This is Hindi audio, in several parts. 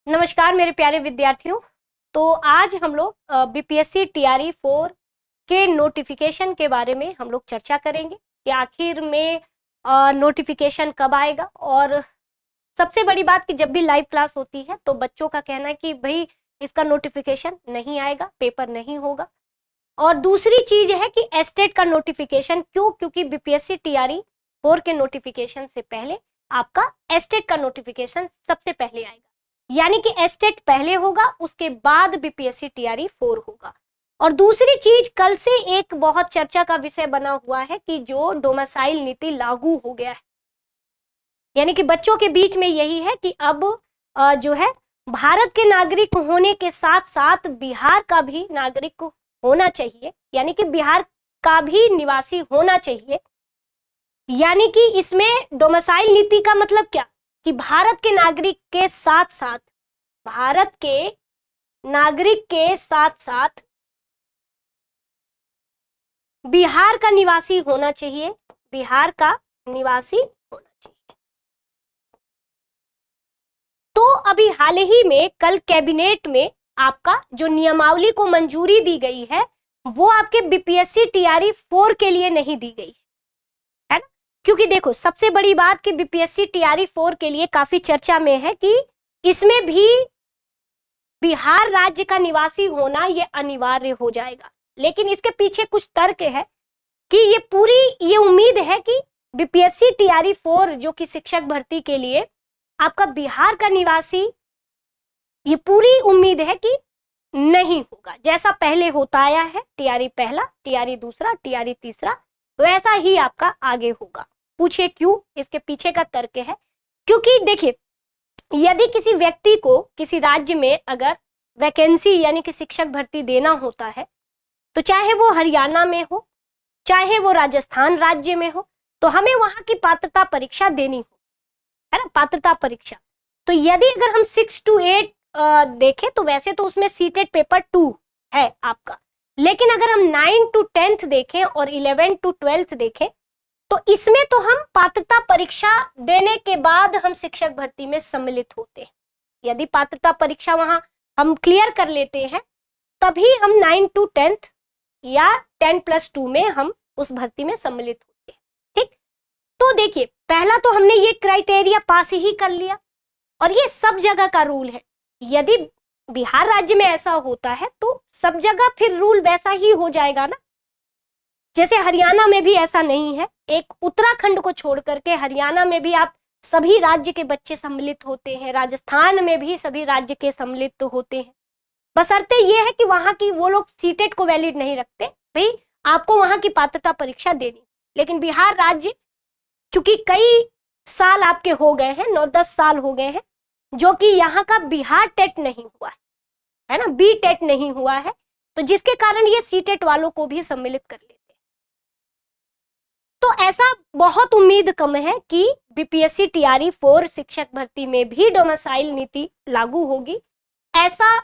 नमस्कार मेरे प्यारे विद्यार्थियों। तो आज हम लोग बीपीएससी टीआरई 4 के नोटिफिकेशन के बारे में हम लोग चर्चा करेंगे कि आखिर में नोटिफिकेशन कब आएगा। और सबसे बड़ी बात कि जब भी लाइव क्लास होती है तो बच्चों का कहना है कि भाई इसका नोटिफिकेशन नहीं आएगा, पेपर नहीं होगा। और दूसरी चीज है कि एस्टेट का नोटिफिकेशन क्योंकि बीपीएससी टीआरई 4 के नोटिफिकेशन से पहले आपका एस्टेट का नोटिफिकेशन सबसे पहले आएगा, यानी कि एस्टेट पहले होगा, उसके बाद बीपीएससी टीआरई 4 होगा। और दूसरी चीज, कल से एक बहुत चर्चा का विषय बना हुआ है कि जो डोमिसाइल नीति लागू हो गया है, यानी कि बच्चों के बीच में यही है कि अब जो है भारत के नागरिक होने के साथ साथ बिहार का भी नागरिक होना चाहिए, यानी कि बिहार का भी निवासी होना चाहिए। यानी कि इसमें डोमिसाइल नीति का मतलब क्या कि भारत के नागरिक के साथ साथ बिहार का निवासी होना चाहिए, बिहार का निवासी होना चाहिए। तो अभी हाल ही में कल कैबिनेट में आपका जो नियमावली को मंजूरी दी गई है वो आपके बीपीएससी टीआरई 4 के लिए नहीं दी गई है ना। क्योंकि देखो, सबसे बड़ी बात कि बीपीएससी टीआरई 4 के लिए काफी चर्चा में है कि इसमें भी बिहार राज्य का निवासी होना ये अनिवार्य हो जाएगा। लेकिन इसके पीछे कुछ तर्क है कि ये उम्मीद है कि बीपीएससी टीआरई 4 जो कि शिक्षक भर्ती के लिए आपका बिहार का निवासी, ये पूरी उम्मीद है कि नहीं होगा। जैसा पहले होता आया है, टीआरई पहला, टीआरई दूसरा, टीआरई तीसरा, वैसा ही आपका आगे होगा। पूछे क्यों? इसके पीछे का तर्क है क्योंकि देखिए, यदि किसी व्यक्ति को किसी राज्य में अगर वैकेंसी यानी कि शिक्षक भर्ती देना होता है, तो चाहे वो हरियाणा में हो, चाहे वो राजस्थान राज्य में हो, तो हमें वहां की पात्रता परीक्षा देनी हो, है ना, पात्रता परीक्षा। तो यदि अगर हम 6 to 8 देखें तो वैसे तो उसमें सीटेट पेपर 2 है आपका, लेकिन अगर हम 9 to 10th देखें और 11 to 12th देखें तो इसमें तो हम पात्रता परीक्षा देने के बाद हम शिक्षक भर्ती में सम्मिलित होते हैं। यदि पात्रता परीक्षा वहां हम क्लियर कर लेते हैं तभी हम 9 to 10th या 10+2 में हम उस भर्ती में सम्मिलित होते हैं। ठीक, तो देखिए, पहला तो हमने ये क्राइटेरिया पास ही कर लिया और ये सब जगह का रूल है। यदि बिहार राज्य में ऐसा होता है तो सब जगह फिर रूल वैसा ही हो जाएगा ना। जैसे हरियाणा में भी ऐसा नहीं है, एक उत्तराखंड को छोड़ करके हरियाणा में भी आप सभी राज्य के बच्चे सम्मिलित होते हैं, राजस्थान में भी सभी राज्य के सम्मिलित होते हैं। बशर्ते ये है कि वहां की वो लोग सीटेट को वैलिड नहीं रखते, भाई आपको वहां की पात्रता परीक्षा देनी। लेकिन बिहार राज्य चूंकि कई साल आपके हो गए हैं, 9-10 साल हो गए हैं, जो कि यहाँ का बिहार टेट नहीं हुआ है ना, बी टेट नहीं हुआ है, तो जिसके कारण ये सीटेट वालों को भी सम्मिलित कर लेते हैं। तो ऐसा बहुत उम्मीद कम है कि बीपीएससी टीआरई 4 शिक्षक भर्ती में भी डोमिसाइल नीति लागू होगी, ऐसा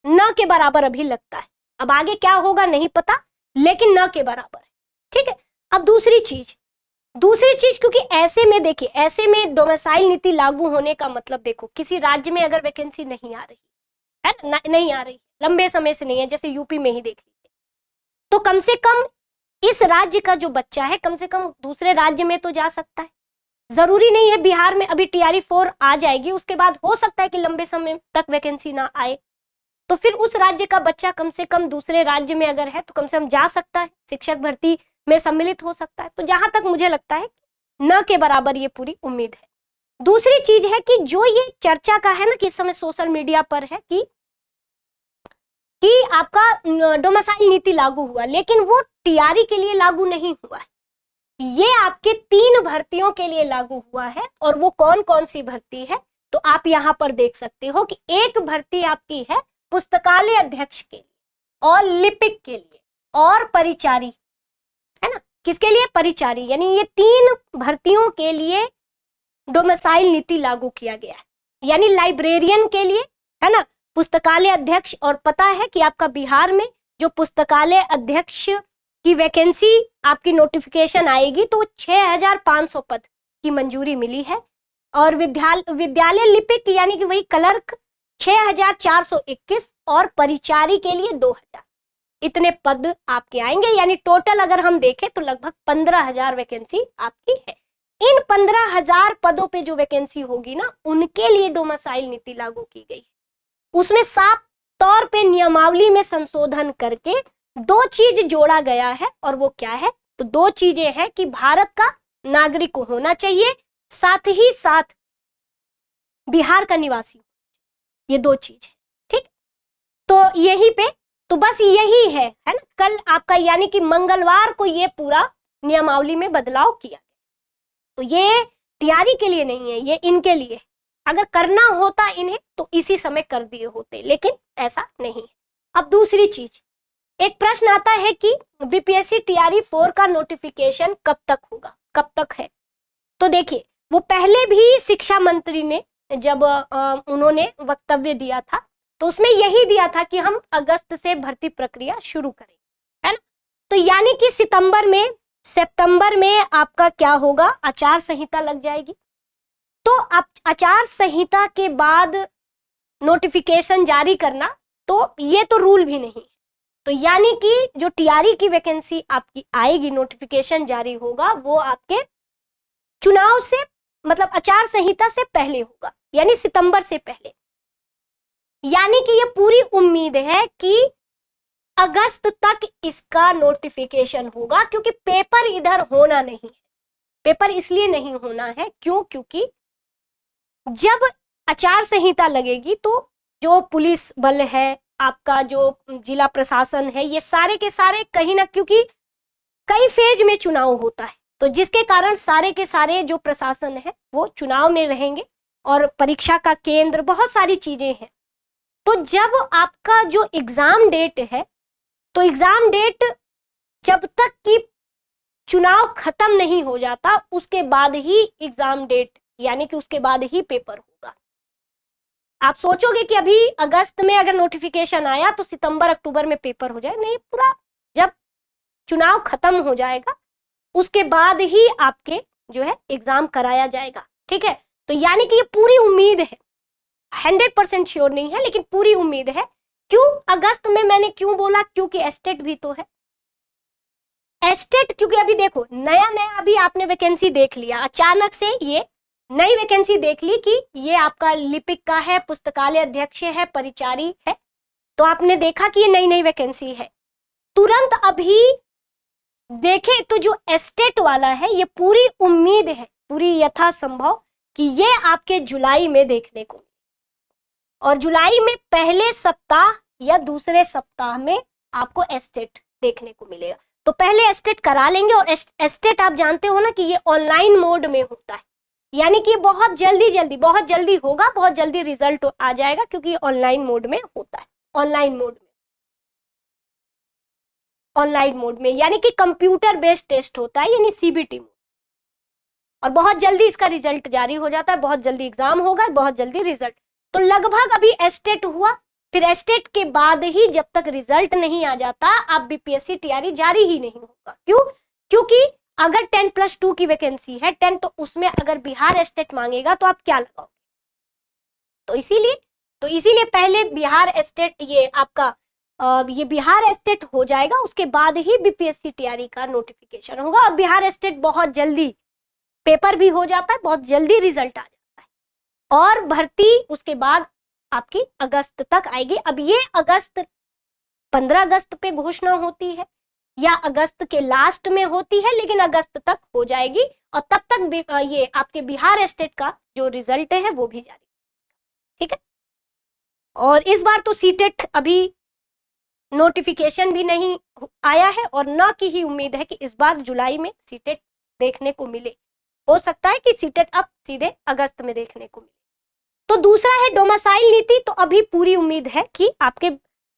न के बराबर अभी लगता है। अब आगे क्या होगा नहीं पता, लेकिन न के बराबर है। ठीक है, अब दूसरी चीज क्योंकि ऐसे में देखिए, ऐसे में डोमिसाइल नीति लागू होने का मतलब, देखो किसी राज्य में अगर वैकेंसी नहीं आ रही है ना, नहीं आ रही, लंबे समय से नहीं है, जैसे यूपी में ही देख लीजिए, तो कम से कम इस राज्य का जो बच्चा है कम से कम दूसरे राज्य में तो जा सकता है। जरूरी नहीं है बिहार में अभी टीआरई 4 आ जाएगी, उसके बाद हो सकता है कि लंबे समय तक वैकेंसी ना आए, तो फिर उस राज्य का बच्चा कम से कम दूसरे राज्य में अगर है तो कम से कम जा सकता है, शिक्षक भर्ती में सम्मिलित हो सकता है। तो जहां तक मुझे लगता है न के बराबर ये पूरी उम्मीद है। दूसरी चीज है कि जो ये चर्चा का है ना कि इस समय सोशल मीडिया पर है कि आपका डोमिसाइल नीति लागू हुआ, लेकिन वो टीआरई के लिए लागू नहीं हुआ है, ये आपके 3 भर्तियों के लिए लागू हुआ है। और वो कौन कौन सी भर्ती है तो आप यहाँ पर देख सकते हो कि एक भर्ती आपकी है पुस्तकालय अध्यक्ष के लिए और लिपिक के लिए और परिचारी, है ना, किसके लिए? परिचारी। यानी ये 3 भर्तियों के लिए डोमिसाइल नीति लागू किया गया है। यानी लाइब्रेरियन के लिए, है ना, पुस्तकालय अध्यक्ष, और पता है कि आपका बिहार में जो पुस्तकालय अध्यक्ष की वैकेंसी आपकी नोटिफिकेशन आएगी तो 6500 पद की मंजूरी मिली है। और विद्यालय लिपिक यानी कि वही क्लर्क 6421 और परिचारी के लिए 2000, इतने पद आपके आएंगे। यानी टोटल अगर हम देखें तो लगभग 15,000 वैकेंसी आपकी है। इन 15,000 पदों पे जो वैकेंसी होगी ना, उनके लिए डोमिसाइल नीति लागू की गई है। उसमें साफ तौर पे नियमावली में संशोधन करके 2 चीज जोड़ा गया है, और वो क्या है? तो 2 चीजें हैं कि भारत का नागरिक होना चाहिए, साथ ही साथ बिहार का निवासी, ये 2 चीज है। ठीक, तो यहीं पे तो बस यही है ना। कल आपका यानी कि मंगलवार को ये पूरा नियमावली में बदलाव किया। तो ये तैयारी के लिए नहीं है, ये इनके लिए। अगर करना होता इन्हें तो इसी समय कर दिए होते, लेकिन ऐसा नहीं है। अब दूसरी चीज, एक प्रश्न आता है कि बीपीएससी टीआरई 4 का नोटिफिकेशन कब तक होगा, कब तक है? तो देखिए, वो पहले भी शिक्षा मंत्री ने जब उन्होंने वक्तव्य दिया था तो उसमें यही दिया था कि हम अगस्त से भर्ती प्रक्रिया शुरू करेंगे, है ना। तो यानी कि सितंबर में आपका क्या होगा, आचार संहिता लग जाएगी। तो आप आचार संहिता के बाद नोटिफिकेशन जारी करना, तो ये तो रूल भी नहीं है। तो यानी कि जो टीआरई की वैकेंसी आपकी आएगी, नोटिफिकेशन जारी होगा, वो आपके चुनाव से मतलब आचार संहिता से पहले होगा, यानी सितंबर से पहले। यानी कि ये पूरी उम्मीद है कि अगस्त तक इसका नोटिफिकेशन होगा, क्योंकि पेपर इधर होना नहीं है। पेपर इसलिए नहीं होना है क्योंकि जब आचार संहिता लगेगी तो जो पुलिस बल है, आपका जो जिला प्रशासन है, ये सारे के सारे कहीं ना, क्योंकि कई फेज में चुनाव होता है, तो जिसके कारण सारे के सारे जो प्रशासन है वो चुनाव में रहेंगे, और परीक्षा का केंद्र, बहुत सारी चीजें हैं। तो जब आपका जो एग्जाम डेट है, तो एग्जाम डेट जब तक कि चुनाव खत्म नहीं हो जाता, उसके बाद ही एग्जाम डेट, यानी कि उसके बाद ही पेपर होगा। आप सोचोगे कि अभी अगस्त में अगर नोटिफिकेशन आया तो सितंबर अक्टूबर में पेपर हो जाए, नहीं, पूरा जब चुनाव खत्म हो जाएगा उसके बाद ही आपके जो है एग्जाम कराया जाएगा। ठीक है, तो यानी कि ये पूरी उम्मीद है, 100% श्योर नहीं है, लेकिन पूरी उम्मीद है। क्यों अगस्त में मैंने क्यों बोला? क्योंकि एस्टेट भी तो है। एस्टेट क्योंकि अभी देखो, नया अभी आपने वैकेंसी देख लिया, अचानक से ये नई वैकेंसी देख ली कि ये आपका लिपिक का है, पुस्तकालय अध्यक्ष है, परिचारी है, तो आपने देखा कि ये नई वैकेंसी है। तुरंत अभी देखे तो जो एस्टेट वाला है, ये पूरी उम्मीद है, पूरी यथासंभव कि ये आपके जुलाई में देखने को, और जुलाई में पहले सप्ताह या दूसरे सप्ताह में आपको एस्टेट देखने को मिलेगा। तो पहले एस्टेट करा लेंगे, और एस्टेट आप जानते हो ना कि ये ऑनलाइन मोड में होता है, यानी कि बहुत जल्दी होगा, बहुत जल्दी रिजल्ट आ जाएगा, क्योंकि ऑनलाइन मोड में होता है। ऑनलाइन मोड में यानी कि कंप्यूटर बेस्ड टेस्ट होता है, यानी सीबीटी मोड, और बहुत जल्दी इसका रिजल्ट जारी हो जाता है, बहुत जल्दी एग्जाम होगा, बहुत जल्दी रिजल्ट। तो लगभग अभी एस्टेट हुआ, फिर एस्टेट के बाद ही जब तक रिजल्ट नहीं आ जाता, आप बीपीएससी टीआरई जारी ही नहीं होगा। क्यों? क्योंकि अगर 10+2 की वैकेंसी है 10, तो उसमें अगर बिहार एस्टेट मांगेगा तो आप क्या लगाओगे? तो इसीलिए पहले बिहार एस्टेट, ये आपका ये बिहार एस्टेट हो जाएगा, उसके बाद ही बीपीएससी टीआरई का नोटिफिकेशन होगा, और बिहार एस्टेट बहुत जल्दी पेपर भी हो जाता है, बहुत जल्दी रिजल्ट आ जाता है, और भर्ती उसके बाद आपकी अगस्त तक आएगी। अब ये 15 अगस्त पे घोषणा होती है या अगस्त के लास्ट में होती है, लेकिन अगस्त तक हो जाएगी, और तब तक ये आपके बिहार एस्टेट का जो रिजल्ट है वो भी जारी। ठीक है, और इस बार तो सीटेट अभी नोटिफिकेशन भी नहीं आया है, और न की ही उम्मीद है कि इस बार जुलाई में सीटेट देखने को मिले। हो सकता है कि सीटेट अब सीधे अगस्त में देखने को मिले। तो दूसरा है डोमिसाइल नीति। तो अभी पूरी उम्मीद है कि आपके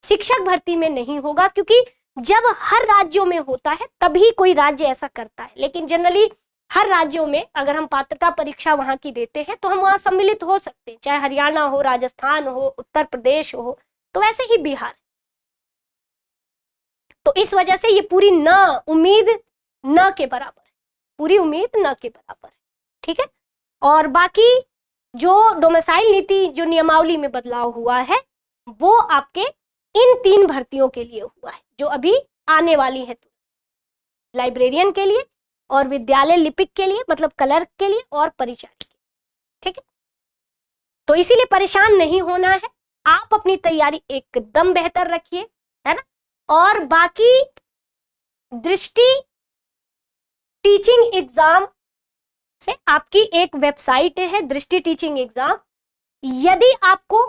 शिक्षक भर्ती में नहीं होगा, क्योंकि जब हर राज्यों में होता है तभी कोई राज्य ऐसा करता है, लेकिन जनरली हर राज्यों में अगर हम पात्रता परीक्षा वहां की देते हैं तो हम वहां सम्मिलित हो सकते हैं, चाहे हरियाणा हो, राजस्थान हो, उत्तर प्रदेश हो, तो वैसे ही बिहार। तो इस वजह से ये पूरी उम्मीद न के बराबर है, पूरी उम्मीद न के बराबर है। ठीक है, और बाकी जो डोमिसाइल नीति, जो नियमावली में बदलाव हुआ है, वो आपके इन 3 भर्तियों के लिए हुआ है जो अभी आने वाली है, लाइब्रेरियन के लिए और विद्यालय लिपिक के लिए, मतलब क्लर्क के लिए और परिचारी के लिए। ठीक है, तो इसीलिए परेशान नहीं होना है, आप अपनी तैयारी एकदम बेहतर रखिए, है ना। और बाकी दृष्टि टीचिंग एग्जाम से आपकी एक वेबसाइट है, दृष्टि टीचिंग एग्जाम। यदि आपको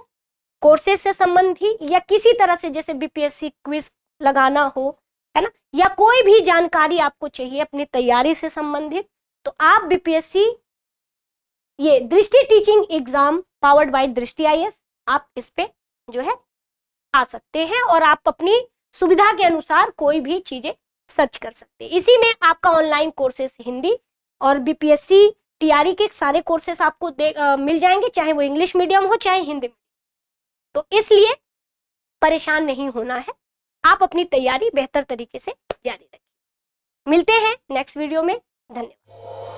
कोर्सेज से संबंधी या किसी तरह से, जैसे बीपीएससी क्विज लगाना हो, है ना, या कोई भी जानकारी आपको चाहिए अपनी तैयारी से संबंधित, तो आप बीपीएससी ये दृष्टि टीचिंग एग्जाम पावर्ड बाय दृष्टि आईएएस, आप इस पे जो है आ सकते हैं और आप अपनी सुविधा के अनुसार कोई भी चीजें सर्च कर सकते हैं। इसी में आपका ऑनलाइन कोर्सेस हिंदी और बीपीएससी टीआरई के सारे कोर्सेस आपको मिल जाएंगे, चाहे वो इंग्लिश मीडियम हो चाहे हिंदी मीडियम। तो इसलिए परेशान नहीं होना है, आप अपनी तैयारी बेहतर तरीके से जारी रखिए। मिलते हैं नेक्स्ट वीडियो में, धन्यवाद।